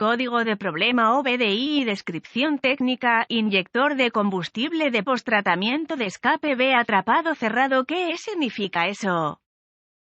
Código de problema OBDI y descripción técnica, inyector de combustible de posttratamiento de escape B atrapado cerrado. ¿Qué significa eso?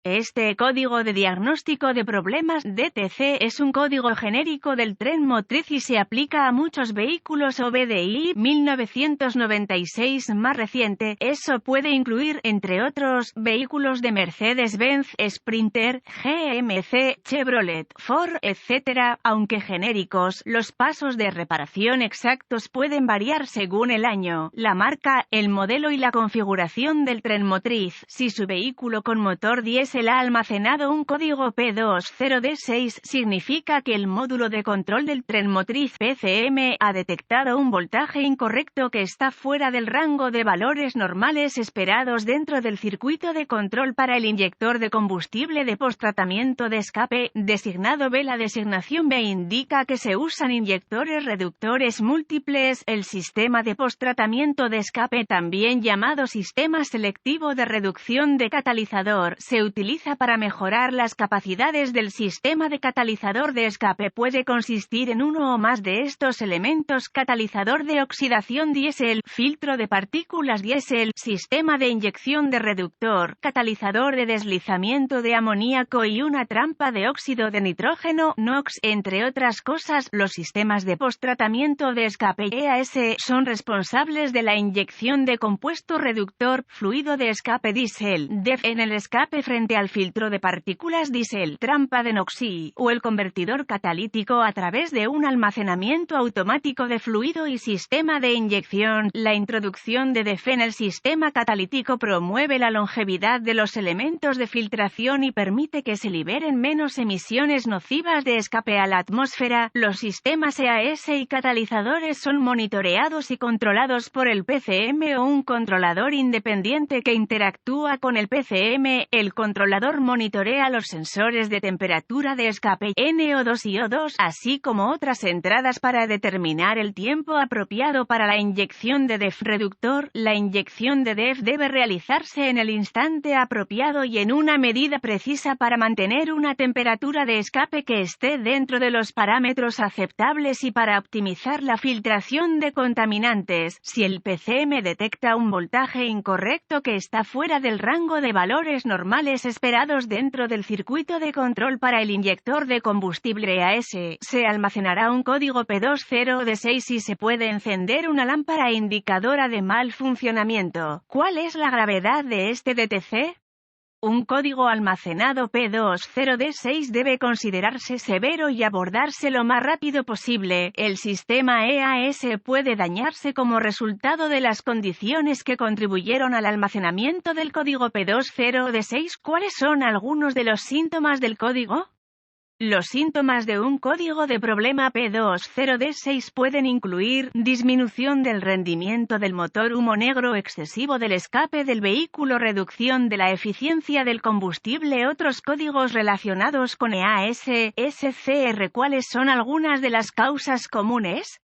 Este código de diagnóstico de problemas DTC es un código genérico del tren motriz y se aplica a muchos vehículos OBDI 1996 más reciente. Eso puede incluir, entre otros, vehículos de Mercedes-Benz, Sprinter, GMC, Chevrolet, Ford, etc. Aunque genéricos, los pasos de reparación exactos pueden variar según el año, la marca, el modelo y la configuración del tren motriz. Si su vehículo con motor diésel ha almacenado un código P20D6, significa que el módulo de control del tren motriz PCM ha detectado un voltaje incorrecto que está fuera del rango de valores normales esperados dentro del circuito de control para el inyector de combustible de posttratamiento de escape, designado B. La designación B indica que se usan inyectores reductores múltiples. El sistema de posttratamiento de escape, también llamado sistema selectivo de reducción de catalizador, se utiliza para mejorar las capacidades del sistema de catalizador de escape. Puede consistir en uno o más de estos elementos: catalizador de oxidación diésel, filtro de partículas diésel, sistema de inyección de reductor, catalizador de deslizamiento de amoníaco y una trampa de óxido de nitrógeno, NOx, entre otras cosas. Los sistemas de posttratamiento de escape EAS son responsables de la inyección de compuesto reductor, fluido de escape diésel, DEF, en el escape frente al filtro de partículas diésel, trampa de NOx o el convertidor catalítico a través de un almacenamiento automático de fluido y sistema de inyección. La introducción de DEF en el sistema catalítico promueve la longevidad de los elementos de filtración y permite que se liberen menos emisiones nocivas de escape a la atmósfera. Los sistemas EAS y catalizadores son monitoreados y controlados por el PCM o un controlador independiente que interactúa con el PCM. El controlador monitorea los sensores de temperatura de escape, NO2 y O2, así como otras entradas para determinar el tiempo apropiado para la inyección de DEF reductor. La inyección de DEF debe realizarse en el instante apropiado y en una medida precisa para mantener una temperatura de escape que esté dentro de los parámetros aceptables y para optimizar la filtración de contaminantes. Si el PCM detecta un voltaje incorrecto que está fuera del rango de valores normales esperados dentro del circuito de control para el inyector de combustible EAS, se almacenará un código P20D6 y se puede encender una lámpara indicadora de mal funcionamiento. ¿Cuál es la gravedad de este DTC? Un código almacenado P20D6 debe considerarse severo y abordarse lo más rápido posible. El sistema EAS puede dañarse como resultado de las condiciones que contribuyeron al almacenamiento del código P20D6. ¿Cuáles son algunos de los síntomas del código? Los síntomas de un código de problema P20D6 pueden incluir disminución del rendimiento del motor, humo negro excesivo del escape del vehículo, reducción de la eficiencia del combustible. Otros códigos relacionados con EAS, SCR. ¿Cuáles son algunas de las causas comunes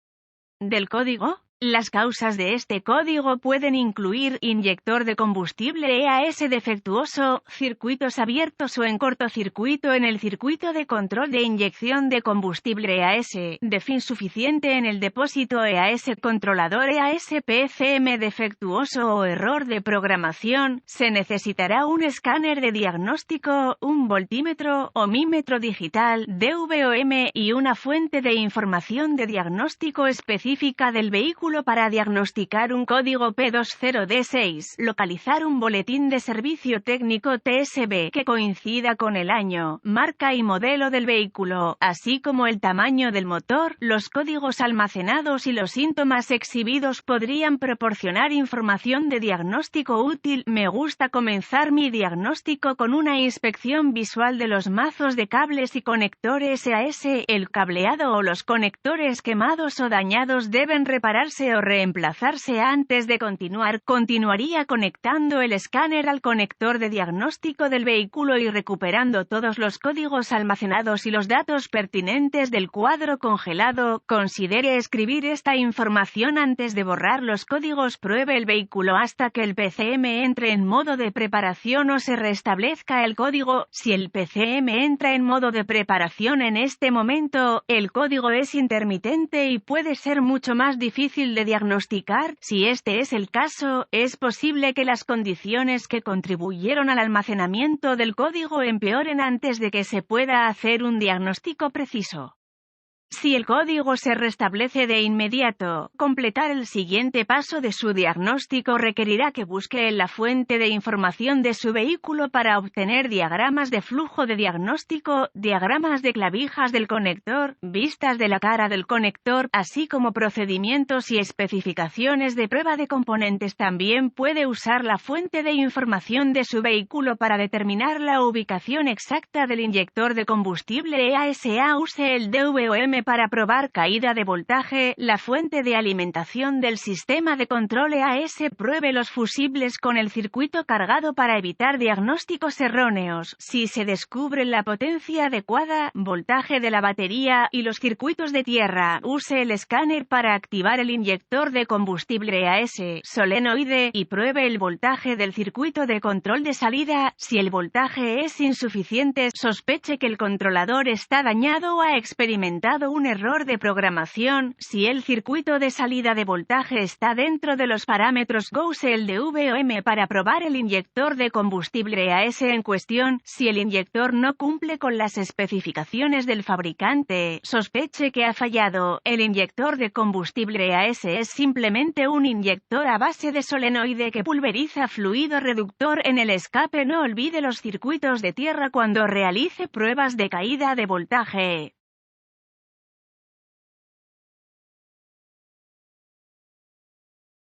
del código? Las causas de este código pueden incluir inyector de combustible EAS defectuoso, circuitos abiertos o en cortocircuito en el circuito de control de inyección de combustible EAS, DEF insuficiente en el depósito EAS, controlador EAS PCM defectuoso o error de programación. Se necesitará un escáner de diagnóstico, un voltímetro, ohmímetro digital, DVOM y una fuente de información de diagnóstico específica del vehículo para diagnosticar un código P20D6, localizar un boletín de servicio técnico TSB que coincida con el año, marca y modelo del vehículo, así como el tamaño del motor. Los códigos almacenados y los síntomas exhibidos podrían proporcionar información de diagnóstico útil. Me gusta comenzar mi diagnóstico con una inspección visual de los mazos de cables y conectores EAS. El cableado o los conectores quemados o dañados deben repararse o reemplazarse antes de continuaría conectando el escáner al conector de diagnóstico del vehículo y recuperando todos los códigos almacenados y los datos pertinentes del cuadro congelado. Considere escribir esta información antes de borrar los códigos. Pruebe el vehículo hasta que el PCM entre en modo de preparación o se restablezca el código. Si el PCM entra en modo de preparación en este momento, el código es intermitente y puede ser mucho más difícil de diagnosticar. Si este es el caso, es posible que las condiciones que contribuyeron al almacenamiento del código empeoren antes de que se pueda hacer un diagnóstico preciso. Si el código se restablece de inmediato, completar el siguiente paso de su diagnóstico requerirá que busque en la fuente de información de su vehículo para obtener diagramas de flujo de diagnóstico, diagramas de clavijas del conector, vistas de la cara del conector, así como procedimientos y especificaciones de prueba de componentes. También puede usar la fuente de información de su vehículo para determinar la ubicación exacta del inyector de combustible EASA. Use el DVOM para probar caída de voltaje, la fuente de alimentación del sistema de control EAS. Pruebe los fusibles con el circuito cargado para evitar diagnósticos erróneos. Si se descubre la potencia adecuada, voltaje de la batería y los circuitos de tierra, use el escáner para activar el inyector de combustible EAS solenoide y pruebe el voltaje del circuito de control de salida. Si el voltaje es insuficiente, sospeche que el controlador está dañado o ha experimentado un error de programación. Si el circuito de salida de voltaje está dentro de los parámetros, use el DVOM para probar el inyector de combustible EAS en cuestión. Si el inyector no cumple con las especificaciones del fabricante, sospeche que ha fallado. El inyector de combustible EAS es simplemente un inyector a base de solenoide que pulveriza fluido reductor en el escape. No olvide los circuitos de tierra cuando realice pruebas de caída de voltaje.